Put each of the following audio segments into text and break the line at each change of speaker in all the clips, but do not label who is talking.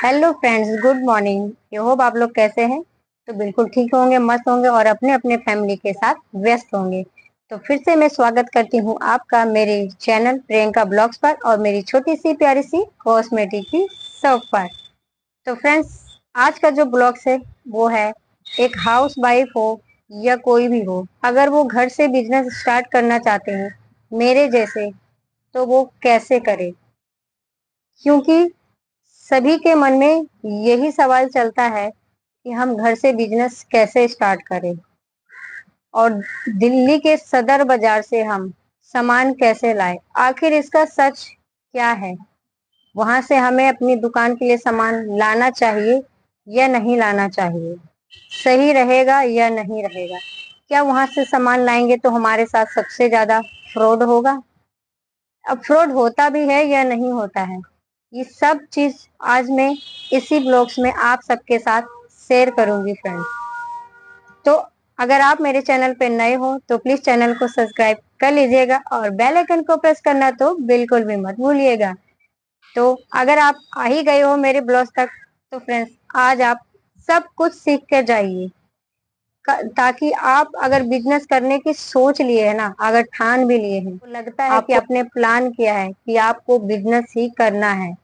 Hello friends, good morning. ये hope आप लोग कैसे हैं। तो बिल्कुल ठीक होंगे, मस्त होंगे और अपने अपने फैमिली के साथ व्यस्त होंगे। तो फिर से मैं स्वागत करती हूँ आपका मेरे चैनल प्रियंका ब्लॉग्स पर और मेरी छोटी सी प्यारी सी कॉस्मेटिक की शॉप पर। तो फ्रेंड्स, आज का जो ब्लॉग्स है वो है, एक हाउस वाइफ हो या कोई भी हो, अगर वो घर से बिजनेस स्टार्ट करना चाहते हैं मेरे जैसे, तो वो कैसे करे। क्योंकि सभी के मन में यही सवाल चलता है कि हम घर से बिजनेस कैसे स्टार्ट करें और दिल्ली के सदर बाजार से हम सामान कैसे लाएं। आखिर इसका सच क्या है, वहां से हमें अपनी दुकान के लिए सामान लाना चाहिए या नहीं लाना चाहिए, सही रहेगा या नहीं रहेगा, क्या वहां से सामान लाएंगे तो हमारे साथ सबसे ज्यादा फ्रॉड होगा। अब फ्रॉड होता भी है या नहीं होता है, ये सब चीज आज मैं इसी ब्लॉग्स में आप सबके साथ शेयर करूंगी फ्रेंड्स। तो अगर आप मेरे चैनल पे नए हो तो प्लीज चैनल को सब्सक्राइब कर लीजिएगा और बेल आइकन को प्रेस करना तो बिल्कुल भी मत भूलिएगा। तो अगर आप आ ही गए हो मेरे ब्लॉग तक, तो फ्रेंड्स आज आप सब कुछ सीख कर जाइए, ताकि आप अगर बिजनेस करने की सोच लिए है ना, अगर ठान भी लिए हैं, तो लगता है कि आपने प्लान किया है कि आपको बिजनेस ही करना है,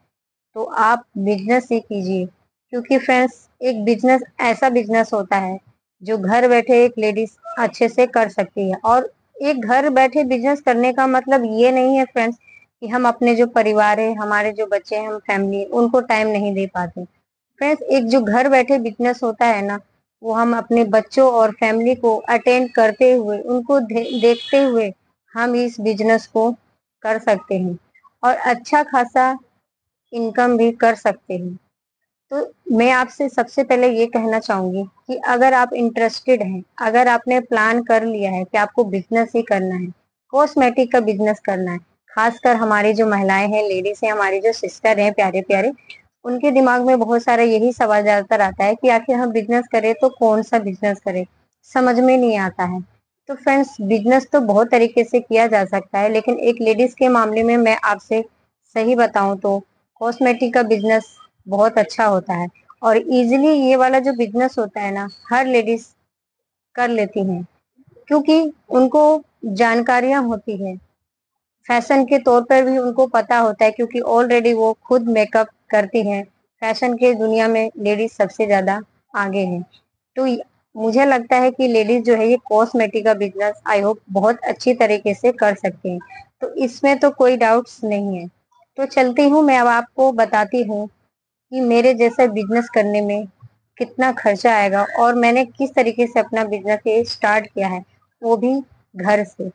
तो आप बिजनेस ही कीजिए। क्योंकि फ्रेंड्स, एक बिजनेस ऐसा बिजनेस होता है जो घर बैठे एक लेडीज अच्छे से कर सकती है। और एक घर बैठे बिजनेस करने का मतलब ये नहीं है फ्रेंड्स कि हम अपने जो परिवार है, हमारे जो बच्चे हैं, हम फैमिली, उनको टाइम नहीं दे पाते। फ्रेंड्स, एक जो घर बैठे बिजनेस होता है ना, वो हम अपने बच्चों और फैमिली को अटेंड करते हुए, उनको देखते हुए हम इस बिजनेस को कर सकते हैं और अच्छा खासा इनकम भी कर सकते हैं। तो मैं आपसे सबसे पहले ये कहना चाहूंगी कि अगर आप इंटरेस्टेड हैं, अगर आपने प्लान कर लिया है कि आपको बिजनेस ही करना है, कॉस्मेटिक का बिजनेस करना है, खासकर हमारी जो महिलाएं हैं, लेडीज हैं, हमारी जो सिस्टर हैं प्यारे प्यारे, उनके दिमाग में बहुत सारा यही सवाल ज्यादातर आता है कि आखिर हम बिजनेस करें तो कौन सा बिजनेस करें, समझ में नहीं आता है। तो फ्रेंड्स, बिजनेस तो बहुत तरीके से किया जा सकता है, लेकिन एक लेडीज के मामले में मैं आपसे सही बताऊं तो कॉस्मेटिक का बिजनेस बहुत अच्छा होता है। और इजीली ये वाला जो बिजनेस होता है ना, हर लेडीज कर लेती हैं, क्योंकि उनको जानकारियां होती है, फैशन के तौर पर भी उनको पता होता है, क्योंकि ऑलरेडी वो खुद मेकअप करती हैं। फैशन के दुनिया में लेडीज सबसे ज्यादा आगे हैं। तो मुझे लगता है कि लेडीज जो है ये कॉस्मेटिक का बिजनेस आई होप बहुत अच्छी तरीके से कर सकती हैं। तो इसमें तो कोई डाउट्स नहीं है। तो चलती हूँ, मैं अब आपको बताती हूँ कि मेरे जैसा बिजनेस करने में कितना खर्चा आएगा और मैंने किस तरीके से अपना बिजनेस ये स्टार्ट किया है, वो भी घर से।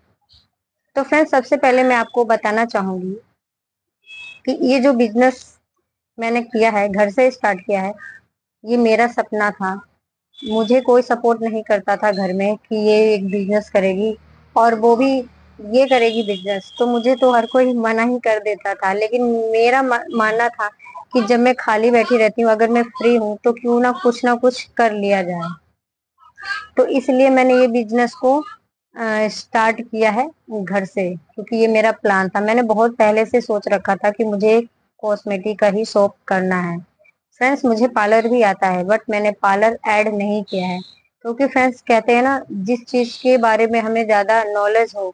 तो फ्रेंड्स, सबसे पहले मैं आपको बताना चाहूंगी कि ये जो बिजनेस मैंने किया है, घर से स्टार्ट किया है, ये मेरा सपना था। मुझे कोई सपोर्ट नहीं करता था घर में कि ये एक बिजनेस करेगी और वो भी ये करेगी बिजनेस, तो मुझे तो हर कोई मना ही कर देता था। लेकिन मेरा मानना था कि जब मैं खाली बैठी रहती हूँ, अगर मैं फ्री हूँ, तो क्यों ना कुछ कर लिया जाए। तो इसलिए मैंने ये बिजनेस को स्टार्ट किया है घर से, क्योंकि ये मेरा प्लान था। मैंने बहुत पहले से सोच रखा था कि मुझे कॉस्मेटिक का ही शॉप करना है। फ्रेंड्स, मुझे पार्लर भी आता है, बट मैंने पार्लर ऐड नहीं किया है, क्योंकि फ्रेंड्स कहते हैं ना, जिस चीज के बारे में हमें ज्यादा नॉलेज हो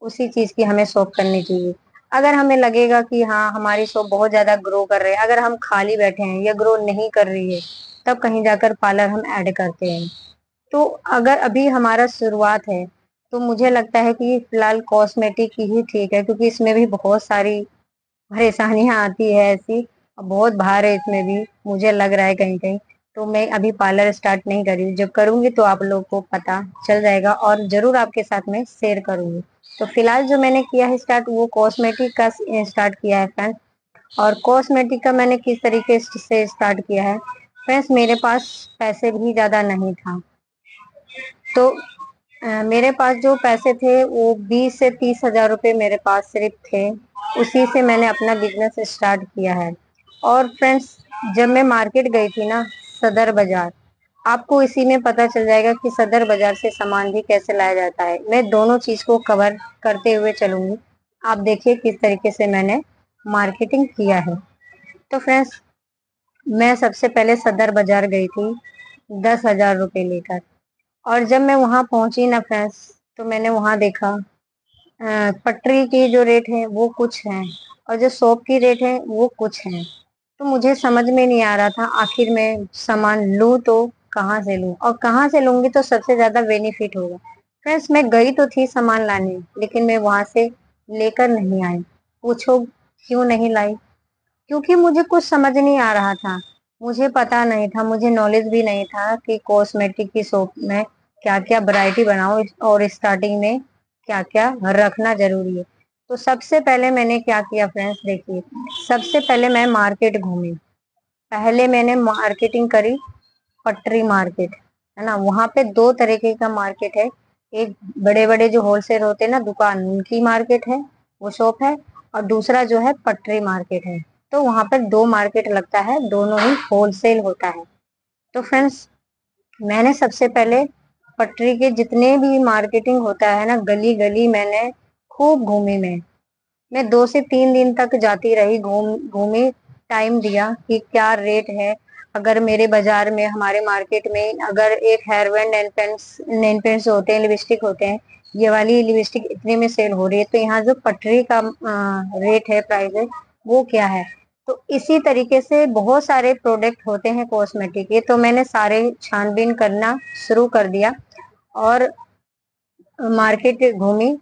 उसी चीज की हमें शॉप करनी चाहिए। अगर हमें लगेगा कि हाँ हमारी शॉप बहुत ज्यादा ग्रो कर रही है, अगर हम खाली बैठे हैं या ग्रो नहीं कर रही है, तब कहीं जाकर पार्लर हम ऐड करते हैं। तो अगर अभी हमारा शुरुआत है, तो मुझे लगता है कि फिलहाल कॉस्मेटिक ही ठीक है, क्योंकि इसमें भी बहुत सारी परेशानियां आती है ऐसी, और बहुत भार है इसमें भी, मुझे लग रहा है कहीं कहीं। तो मैं अभी पार्लर स्टार्ट नहीं करी, जब करूंगी तो आप लोग को पता चल जाएगा और जरूर आपके साथ में शेयर करूंगी। तो फिलहाल जो मैंने किया है स्टार्ट, वो कॉस्मेटिक का स्टार्ट किया है फ्रेंड्स। और कॉस्मेटिक का मैंने किस तरीके से स्टार्ट किया है फ्रेंड्स, मेरे पास पैसे भी ज्यादा नहीं था। तो मेरे पास जो पैसे थे वो 20 से 30 हजार रुपये मेरे पास सिर्फ थे। उसी से मैंने अपना बिजनेस स्टार्ट किया है। और फ्रेंड्स, जब मैं मार्केट गई थी ना, सदर बाजार, आपको इसी में पता चल जाएगा कि सदर बाजार से सामान भी कैसे लाया जाता है। मैं दोनों चीज को कवर करते हुए चलूंगी। आप देखिए किस तरीके से मैंने मार्केटिंग किया है। तो फ्रेंड्स, मैं सबसे पहले सदर बाजार गई थी 10,000 रुपये लेकर। और जब मैं वहां पहुंची ना फ्रेंड्स, तो मैंने वहां देखा पटरी की जो रेट है वो कुछ है, और जो शॉप की रेट है वो कुछ है। तो मुझे समझ में नहीं आ रहा था आखिर मैं सामान लूं तो कहाँ से लूं, और कहाँ से लूंगी तो सबसे ज्यादा बेनिफिट होगा। फ्रेंड्स, मैं गई तो थी सामान लाने, लेकिन मैं वहां से लेकर नहीं आई। पूछो क्यों नहीं लाई? क्योंकि मुझे कुछ समझ नहीं आ रहा था। मुझे पता नहीं था, मुझे नॉलेज भी नहीं था कि कॉस्मेटिक की शॉप में क्या क्या वैरायटी बनाओ और स्टार्टिंग में क्या क्या रखना जरूरी है। तो सबसे पहले मैंने क्या किया फ्रेंड्स, देखिए, सबसे पहले मैं मार्केट घूमी। पहले मैंने मार्केटिंग करी पटरी मार्केट, है ना। वहां पे दो तरीके का मार्केट है। एक बड़े बड़े जो होलसेल होते हैं ना दुकान, उनकी मार्केट है, वो शॉप है। और दूसरा जो है पटरी मार्केट है। तो वहां पर दो मार्केट लगता है, दोनों ही होलसेल होता है। तो फ्रेंड्स, मैंने सबसे पहले पटरी के जितने भी मार्केटिंग होता है ना, गली गली मैंने खूब घूमी। मैं 2 से 3 दिन तक जाती रही, घूमी, टाइम दिया कि क्या रेट है। अगर मेरे बाजार में, हमारे मार्केट में, अगर एक हेयर बैंड, नेल पेंट्स होते हैं, लिपस्टिक होते हैं, ये वाली लिपस्टिक इतने में सेल हो रही है, तो यहाँ जो पटरी का रेट है, प्राइस है, वो क्या है। तो इसी तरीके से बहुत सारे प्रोडक्ट होते हैं कॉस्मेटिक के, तो मैंने सारे छानबीन करना शुरू कर दिया और मार्केट घूमी।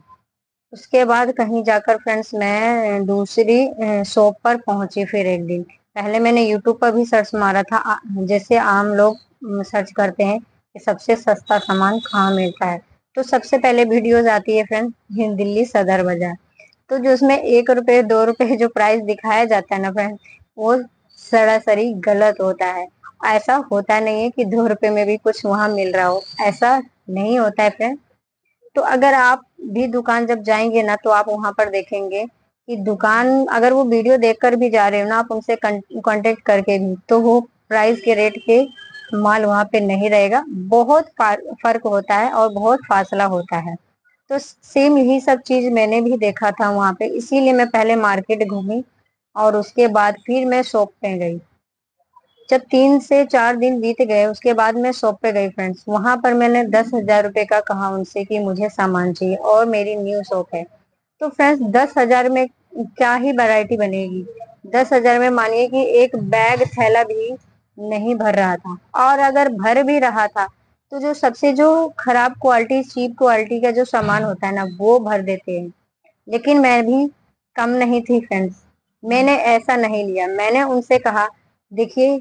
उसके बाद कहीं जाकर फ्रेंड्स मैं दूसरी शॉप पर पहुंची। फिर एक दिन पहले मैंने यूट्यूब पर भी सर्च मारा था, जैसे आम लोग सर्च करते हैं कि सबसे सस्ता सामान कहाँ मिलता है। तो सबसे पहले वीडियोज आती है फ्रेंड्स, दिल्ली सदर बाजार। तो जो उसमें 1 रुपए 2 रुपए जो प्राइस दिखाया जाता है ना फ्रेंड्स, वो सरासरी गलत होता है। ऐसा होता नहीं है कि 2 रुपए में भी कुछ वहां मिल रहा हो, ऐसा नहीं होता है फ्रेंड्स। तो अगर आप भी दुकान जब जाएंगे ना, तो आप वहां पर देखेंगे कि दुकान, अगर वो वीडियो देखकर भी जा रहे हो ना आप उनसे कांटेक्ट करके भी, तो वो प्राइस के रेट के माल वहां पे नहीं रहेगा। बहुत फर्क होता है और बहुत फासला होता है। तो सेम यही सब चीज मैंने भी देखा था वहां पे, इसीलिए मैं पहले मार्केट घूमी और उसके बाद फिर मैं शॉप पे गई। जब 3 से 4 दिन बीत गए, उसके बाद मैं शॉप पे गई फ्रेंड्स। वहां पर मैंने 10,000 रुपए का कहा उनसे कि मुझे सामान चाहिए और मेरी न्यू शॉप है। तो फ्रेंड्स, 10,000 में क्या ही वैरायटी बनेगी। 10,000 में मानिए कि एक बैग थैला भी नहीं भर रहा था, और अगर भर भी रहा था तो जो सबसे जो खराब क्वालिटी, चीप क्वालिटी का जो सामान होता है ना, वो भर देते हैं। लेकिन मैं भी कम नहीं थी फ्रेंड्स, मैंने ऐसा नहीं लिया। मैंने उनसे कहा, देखिए,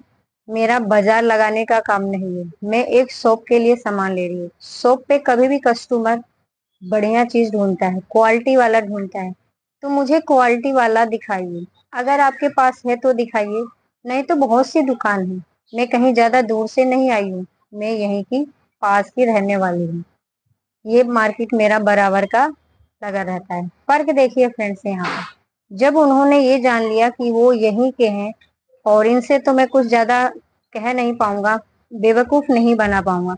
मेरा बाजार लगाने का काम नहीं है, मैं एक शॉप के लिए सामान ले रही हूँ। शॉप पे कभी भी कस्टमर बढ़िया चीज ढूंढता है, क्वालिटी वाला ढूंढता है। तो मुझे क्वालिटी वाला दिखाइए। अगर आपके पास है तो दिखाइए, नहीं तो बहुत सी दुकान है। मैं कहीं ज्यादा दूर से नहीं आई हूँ, मैं यहीं की पास की रहने वाली हूँ। ये मार्केट मेरा बराबर का लगा रहता है। फर्क देखिए फ्रेंड्स यहाँ पे। जब उन्होंने ये जान लिया कि वो यहीं के हैं, और इनसे तो मैं कुछ ज्यादा कह नहीं पाऊंगा, बेवकूफ नहीं बना पाऊंगा,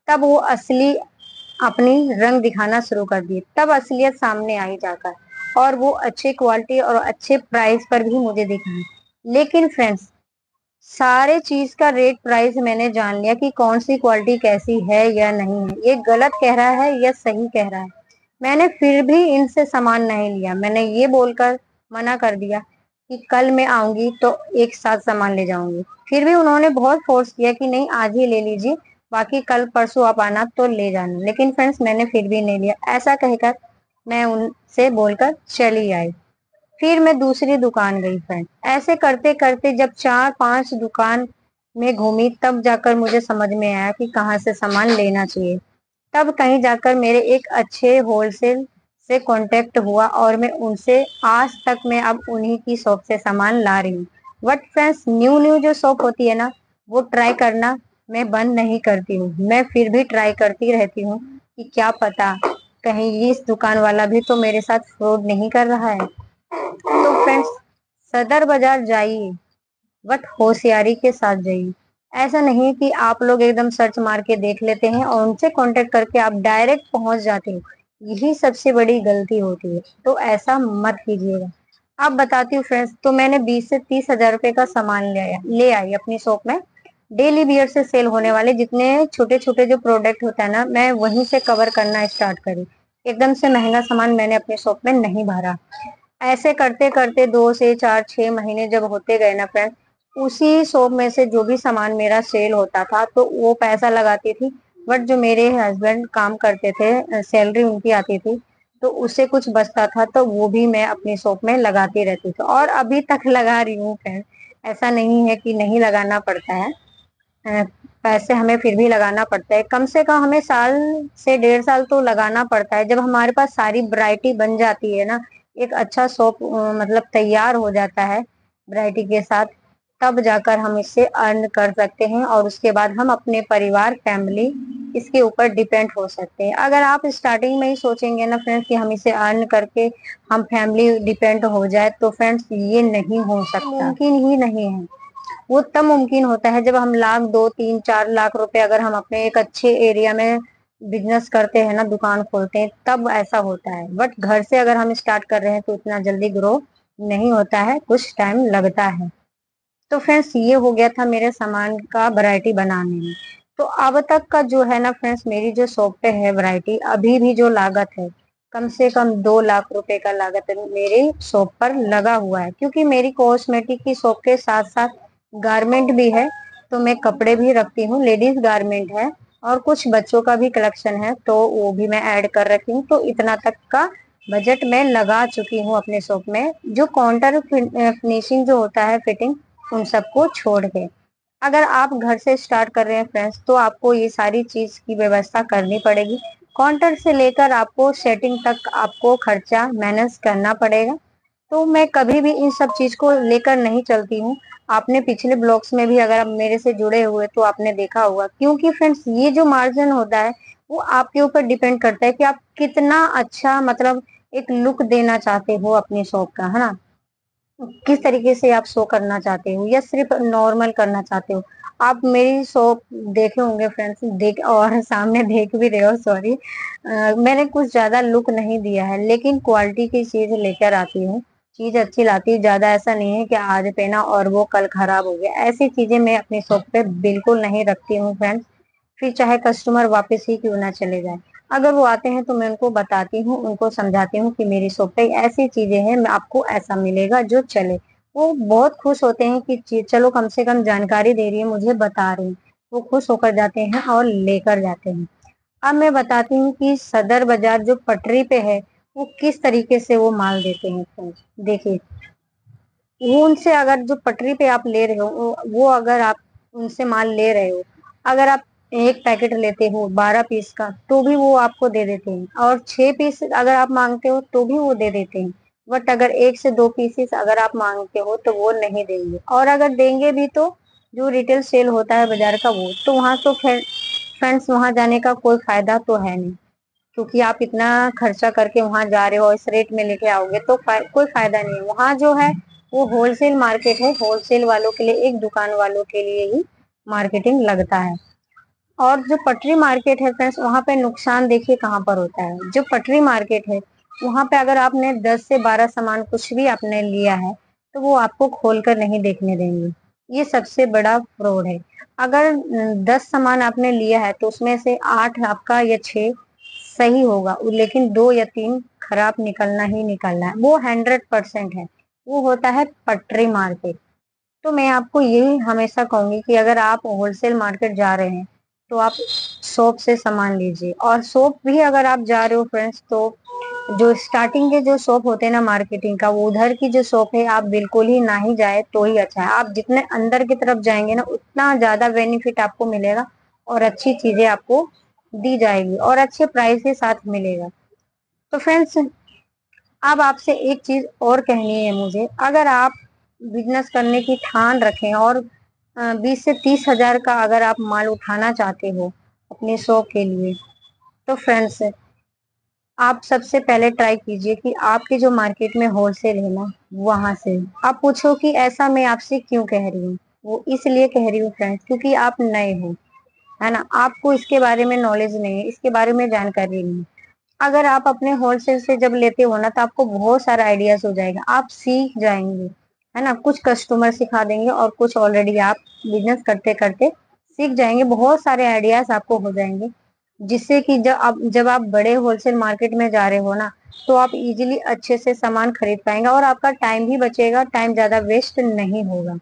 तब वो असली अपनी रंग दिखाना शुरू कर दिए। तब असलियत सामने आई जाकर, और वो अच्छे क्वालिटी और अच्छे प्राइस पर भी मुझे दिखाए। लेकिन फ्रेंड्स, सारे चीज का रेट प्राइस मैंने जान लिया कि कौन सी क्वालिटी कैसी है या नहीं है, ये गलत कह रहा है या सही कह रहा है। मैंने फिर भी इनसे सामान नहीं लिया। मैंने ये बोलकर मना कर दिया कि कल मैं आऊंगी तो एक साथ सामान ले जाऊंगी। फिर भी उन्होंने बहुत फोर्स किया कि नहीं, आज ही ले लीजिए, बाकी कल परसों आप आना तो ले जाना। लेकिन फ्रेंड्स, मैंने फिर भी नहीं लिया। ऐसा कहकर मैं उनसे बोलकर चली आई। फिर मैं दूसरी दुकान गई फ्रेंड। ऐसे करते करते जब 4 5 दुकान में घूमी, तब जाकर मुझे समझ में आया कि कहाँ से सामान लेना चाहिए। तब कहीं जाकर मेरे एक अच्छे होलसेल से कांटेक्ट हुआ, और मैं उनसे आज तक मैं अब उन्हीं की शॉप से सामान ला रही हूँ। बट फ्रेंड्स, न्यू न्यू जो शॉप होती है ना, वो ट्राई करना मैं बंद नहीं करती हूँ। मैं फिर भी ट्राई करती रहती हूँ कि क्या पता कहीं इस दुकान वाला भी तो मेरे साथ फ्रॉड नहीं कर रहा है। तो फ्रेंड्स, सदर बाजार जाइए, बट होशियारी के साथ जाइए। ऐसा नहीं कि आप लोग एकदम सर्च मार के देख लेते हैं और उनसे कांटेक्ट करके आप डायरेक्ट पहुंच जाते हो। यही सबसे बड़ी गलती होती है, तो ऐसा मत कीजिएगा। अब बताती हूँ फ्रेंड्स, तो मैंने 20 से 30 हजार रुपए का सामान ले आई अपनी शॉप में। डेली वियर से सेल होने वाले जितने छोटे छोटे जो प्रोडक्ट होता है ना, मैं वहीं से कवर करना स्टार्ट करी। एकदम से महंगा सामान मैंने अपनी शॉप में नहीं भरा। ऐसे करते करते 2 से 4 6 महीने जब होते गए ना फ्रेंड्स, उसी शॉप में से जो भी सामान मेरा सेल होता था तो वो पैसा लगाती थी। बट जो मेरे हस्बैंड काम करते थे, सैलरी उनकी आती थी, तो उससे कुछ बचता था तो वो भी मैं अपनी शॉप में लगाती रहती थी, और अभी तक लगा रही हूँ फ्रेंड। ऐसा नहीं है कि नहीं लगाना पड़ता है। अ, पैसे हमें फिर भी लगाना पड़ता है, कम से कम हमें साल से 1.5 साल तो लगाना पड़ता है। जब हमारे पास सारी वैरायटी बन जाती है ना, एक अच्छा शॉप मतलब तैयार हो जाता है वैरायटी के साथ, तब जाकर हम इससे अर्न कर सकते हैं, और उसके बाद हम अपने परिवार फैमिली इसके ऊपर डिपेंड हो सकते हैं। अगर आप स्टार्टिंग में ही सोचेंगे ना फ्रेंड्स कि हम इसे अर्न करके हम फैमिली डिपेंड हो जाए, तो फ्रेंड्स ये नहीं हो सकता, मुमकिन ही नहीं है। वो तब मुमकिन होता है जब हम लाख, 2 3 4 लाख रुपए अगर हम अपने एक अच्छे एरिया में बिजनेस करते हैं ना, दुकान खोलते हैं, तब ऐसा होता है। बट घर से अगर हम स्टार्ट कर रहे हैं तो इतना जल्दी ग्रो नहीं होता है, कुछ टाइम लगता है। तो फ्रेंड्स ये हो गया था मेरे सामान का वैरायटी बनाने में। तो अब तक का जो है ना फ्रेंड्स, मेरी जो शॉप पे है वैरायटी, अभी भी जो लागत है, कम से कम 2 लाख रुपए का लागत मेरे शॉप पर लगा हुआ है। क्योंकि मेरी कॉस्मेटिक की शॉप के साथ साथ गारमेंट भी है, तो मैं कपड़े भी रखती हूँ, लेडीज गारमेंट है, और कुछ बच्चों का भी कलेक्शन है, तो वो भी मैं ऐड कर रखी हूँ। तो इतना तक का बजट मैं लगा चुकी हूँ अपने शॉप में, जो काउंटर फिनिशिंग जो होता है, फिटिंग, उन सबको छोड़ के। अगर आप घर से स्टार्ट कर रहे हैं फ्रेंड्स, तो आपको ये सारी चीज की व्यवस्था करनी पड़ेगी। काउंटर से लेकर आपको सेटिंग तक आपको खर्चा मैनेज करना पड़ेगा। तो मैं कभी भी इन सब चीज को लेकर नहीं चलती हूँ। आपने पिछले ब्लॉग्स में भी अगर आप मेरे से जुड़े हुए तो आपने देखा होगा, क्योंकि फ्रेंड्स ये जो मार्जिन होता है वो आपके ऊपर डिपेंड करता है कि आप कितना अच्छा मतलब एक लुक देना चाहते हो अपनी शॉप का, है ना। किस तरीके से आप शो करना चाहते हो, या सिर्फ नॉर्मल करना चाहते हो। आप मेरी शॉप देखे होंगे फ्रेंड्स, देख और सामने देख भी रहे हो, सॉरी। मैंने कुछ ज्यादा लुक नहीं दिया है, लेकिन क्वालिटी की चीज लेकर आती हूँ। चीज अच्छी लाती हूँ, ज्यादा ऐसा नहीं है कि आज पहना और वो कल खराब हो गया। ऐसी चीजें मैं अपनी शॉप पे बिल्कुल नहीं रखती हूँ फ्रेंड्स। फिर चाहे कस्टमर वापस ही क्यों ना चले जाए, अगर वो आते हैं तो मैं उनको बताती हूँ, उनको समझाती हूँ कि मेरी शॉप पे ऐसी चीजें हैं, आपको ऐसा मिलेगा जो चले। वो बहुत खुश होते हैं कि चलो कम से कम जानकारी दे रही है, मुझे बता रही है। वो खुश होकर जाते हैं और लेकर जाते हैं। अब मैं बताती हूँ कि सदर बाजार जो पटरी पे है, वो किस तरीके से वो माल देते हैं फ्रेंड्स। देखिए, वो उनसे अगर जो पटरी पे आप ले रहे हो, वो अगर आप उनसे माल ले रहे हो, अगर आप एक पैकेट लेते हो 12 पीस का, तो भी वो आपको दे देते हैं, और 6 पीस अगर आप मांगते हो तो भी वो दे देते हैं। बट अगर 1 से 2 पीसेस अगर आप मांगते हो तो वो नहीं देंगे, और अगर देंगे भी तो जो रिटेल सेल होता है बाजार का, वो तो वहां तो फ्रेंड्स वहां जाने का कोई फायदा तो है नहीं। क्योंकि आप इतना खर्चा करके वहां जा रहे हो, इस रेट में लेके आओगे तो कोई फायदा नहीं है। वहां जो है वो होलसेल मार्केट है, होलसेल वालों के लिए, एक दुकान वालों के लिए ही मार्केटिंग लगता है। और जो पटरी मार्केट है फ्रेंड्स, वहां पे नुकसान देखिए कहाँ पर होता है। जो पटरी मार्केट है, वहां पे अगर आपने 10 से 12 सामान कुछ भी आपने लिया है, तो वो आपको खोल कर नहीं देखने देंगे। ये सबसे बड़ा फ्रॉड है। अगर 10 सामान आपने लिया है तो उसमें से 8 आपका या 6 सही होगा, लेकिन 2 या 3 खराब निकलना ही निकलना है, वो 100% है। वो होता है पटरी मार्केट। तो मैं आपको यही हमेशा कहूंगी कि अगर आप होलसेल मार्केट जा रहे हैं तो आप शॉप से सामान लीजिए। और शॉप भी अगर आप जा रहे हो फ्रेंड्स, तो जो स्टार्टिंग के जो शॉप होते हैं ना मार्केटिंग का, वो उधर की जो शॉप है आप बिल्कुल ही ना ही जाए तो ही अच्छा है। आप जितने अंदर की तरफ जाएंगे ना, उतना ज्यादा बेनिफिट आपको मिलेगा, और अच्छी चीजें आपको दी जाएगी, और अच्छे प्राइस के साथ मिलेगा। तो फ्रेंड्स, अब आपसे एक चीज और कहनी है मुझे। अगर आप बिजनेस करने की ठान रखें, और 20 से 30 हजार का अगर आप माल उठाना चाहते हो अपने शौक के लिए, तो फ्रेंड्स आप सबसे पहले ट्राई कीजिए कि आपके जो मार्केट में होलसेल है ना, वहां से। आप पूछो कि ऐसा मैं आपसे क्यों कह रही हूँ। वो इसलिए कह रही हूँ फ्रेंड्स, क्योंकि आप नए हो, है ना, आपको इसके बारे में नॉलेज नहीं है, इसके बारे में जानकारी नहीं है। अगर आप अपने होलसेल से जब लेते हो ना, तो आपको बहुत सारा आइडियाज हो जाएगा, आप सीख जाएंगे, है ना। कुछ कस्टमर सिखा देंगे और कुछ ऑलरेडी आप बिजनेस करते करते सीख जाएंगे, बहुत सारे आइडियाज आपको हो जाएंगे, जिससे कि जब आप बड़े होलसेल मार्केट में जा रहे हो ना, तो आप इजीली अच्छे से सामान खरीद पाएंगे और आपका टाइम भी बचेगा, टाइम ज्यादा वेस्ट नहीं होगा।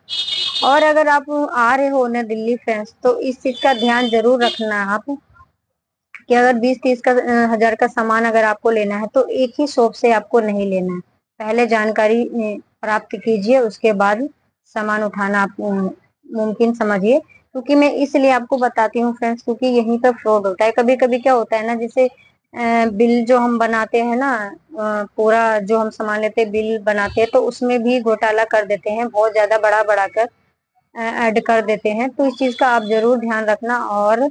और अगर आप आ रहे हो ना दिल्ली फ्रेंड्स, तो इस चीज का ध्यान जरूर रखना आप, कि अगर 20-30 का हजार का सामान अगर आपको लेना है, तो एक ही शॉप से आपको नहीं लेना है। पहले जानकारी प्राप्त कीजिए, उसके बाद सामान उठाना आप मुमकिन समझिए। क्योंकि मैं इसलिए आपको बताती हूँ फ्रेंड्स, क्योंकि यहीं पर फ्रॉड होता है। कभी कभी क्या होता है ना, जैसे बिल जो हम बनाते हैं ना, पूरा जो हम सामान लेते हैं बिल बनाते हैं, तो उसमें भी घोटाला कर देते हैं, बहुत ज्यादा बड़ा बड़ा कर ऐड कर देते हैं। तो इस चीज का आप जरूर ध्यान रखना, और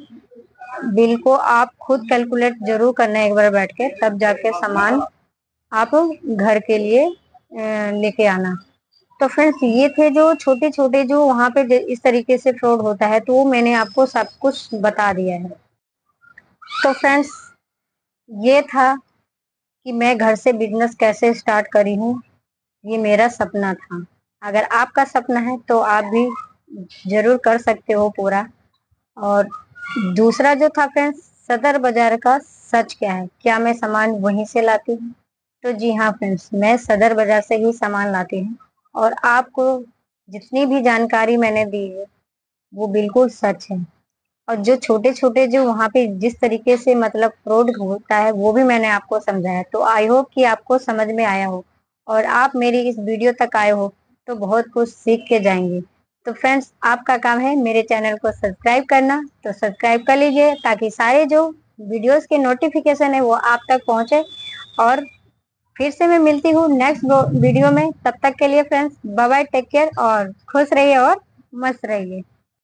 बिल को आप खुद कैलकुलेट जरूर करना एक बार बैठ के, तब जाके सामान आप घर के लिए लेके आना। तो फ्रेंड्स, ये थे जो छोटे छोटे जो वहां पे इस तरीके से फ्रॉड होता है, तो वो मैंने आपको सब कुछ बता दिया है। तो फ्रेंड्स, ये था कि मैं घर से बिजनेस कैसे स्टार्ट करी हूँ। ये मेरा सपना था। अगर आपका सपना है तो आप भी जरूर कर सकते हो पूरा। और दूसरा जो था फ्रेंड्स, सदर बाजार का सच क्या है, क्या मैं सामान वहीं से लाती हूँ? तो जी हाँ फ्रेंड्स, मैं सदर बाजार से ही सामान लाती हूँ। और आपको जितनी भी जानकारी मैंने दी है, वो बिल्कुल सच है। और जो छोटे छोटे जो वहाँ पे जिस तरीके से मतलब फ्रॉड होता है, वो भी मैंने आपको समझाया। तो आई होप कि आपको समझ में आया हो, और आप मेरी इस वीडियो तक आए हो, तो बहुत कुछ सीख के जाएंगे। तो फ्रेंड्स, आपका काम है मेरे चैनल को सब्सक्राइब करना, तो सब्सक्राइब कर लीजिए, ताकि सारे जो वीडियोस के नोटिफिकेशन है वो आप तक पहुंचे। और फिर से मैं मिलती हूँ नेक्स्ट वीडियो में। तब तक के लिए friends, bye bye, take care, और खुश रहिए और मस्त रहिए।